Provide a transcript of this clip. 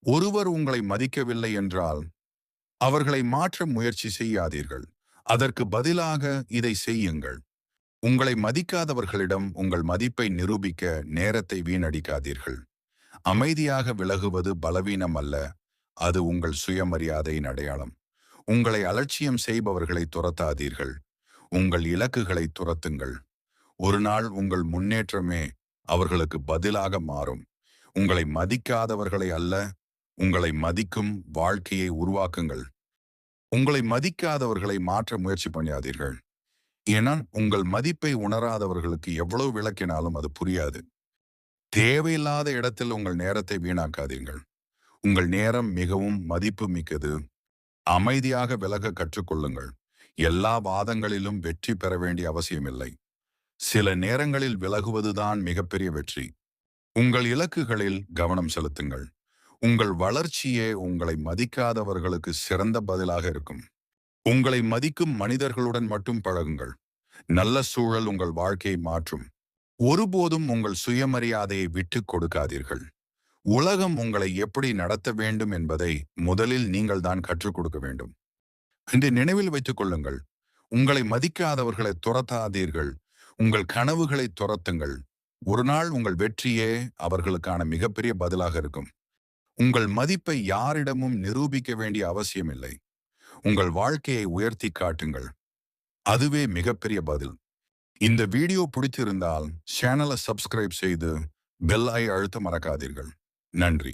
ஒருவர் உங்களை மதிக்கவில்லை என்றால் அவர்களை மாற்ற முயற்சி செய்யாதீர்கள். அதற்கு பதிலாக இதை செய்யுங்கள். உங்களை மதிக்காதவர்களிடம் உங்கள் மதிப்பை நிரூபிக்க நேரத்தை வீணடிக்காதீர்கள். அமைதியாக விலகுவது பலவீனம் அல்ல, அது உங்கள் சுயமரியாதையின் அடையாளம். உங்களை அலட்சியம் செய்பவர்களை துரத்தாதீர்கள். உங்கள் இலக்குகளை துரத்துங்கள். ஒரு நாள் உங்கள் முன்னேற்றமே அவர்களுக்கு பதிலாக மாறும். உங்களை மதிக்காதவர்களை அல்ல, உங்களை மதிக்கும் வாழ்க்கையை உருவாக்குங்கள். உங்களை மதிக்காதவர்களை மாற்ற முயற்சி பண்ணாதீர்கள். ஏன்னா உங்கள் மதிப்பை உணராதவர்களுக்கு எவ்வளவு விளக்கினாலும் அது புரியாது. தேவையில்லாத இடத்தில் உங்கள் நேரத்தை வீணாக்காதீர்கள். உங்கள் நேரம் மிகவும் மதிப்பு மிக்கது. அமைதியாக விலக கற்றுக்கொள்ளுங்கள். எல்லா வாதங்களிலும் வெற்றி பெற வேண்டிய அவசியமில்லை. சில நேரங்களில் விலகுவதுதான் மிகப்பெரிய வெற்றி. உங்கள் இலக்குகளில் கவனம் செலுத்துங்கள். உங்கள் வளர்ச்சியே உங்களை மதிக்காதவர்களுக்கு சிறந்த பதிலாக இருக்கும். உங்களை மதிக்கும் மனிதர்களுடன் மட்டும் பழகுங்கள். நல்ல சூழல் உங்கள் வாழ்க்கையை மாற்றும். ஒருபோதும் உங்கள் சுயமரியாதையை விட்டுக் கொடுக்காதீர்கள். உலகம் உங்களை எப்படி நடத்த வேண்டும் என்பதை முதலில் நீங்கள் தான் கற்றுக் கொடுக்க வேண்டும் என்று நினைவில் வைத்துக் கொள்ளுங்கள். உங்களை மதிக்காதவர்களை துரத்தாதீர்கள். உங்கள் கனவுகளை துரத்துங்கள். ஒரு நாள் உங்கள் வெற்றியே அவர்களுக்கான மிகப்பெரிய பதிலாக இருக்கும். உங்கள் மதிப்பை யாரிடமும் நிரூபிக்க வேண்டிய அவசியமில்லை. உங்கள் வாழ்க்கையை உயர்த்தி காட்டுங்கள். அதுவே மிகப்பெரிய பதில். இந்த வீடியோ பிடித்திருந்தால் சேனலை சப்ஸ்கிரைப் செய்து பெல் ஐ அழுத்த மறக்காதீர்கள். நன்றி.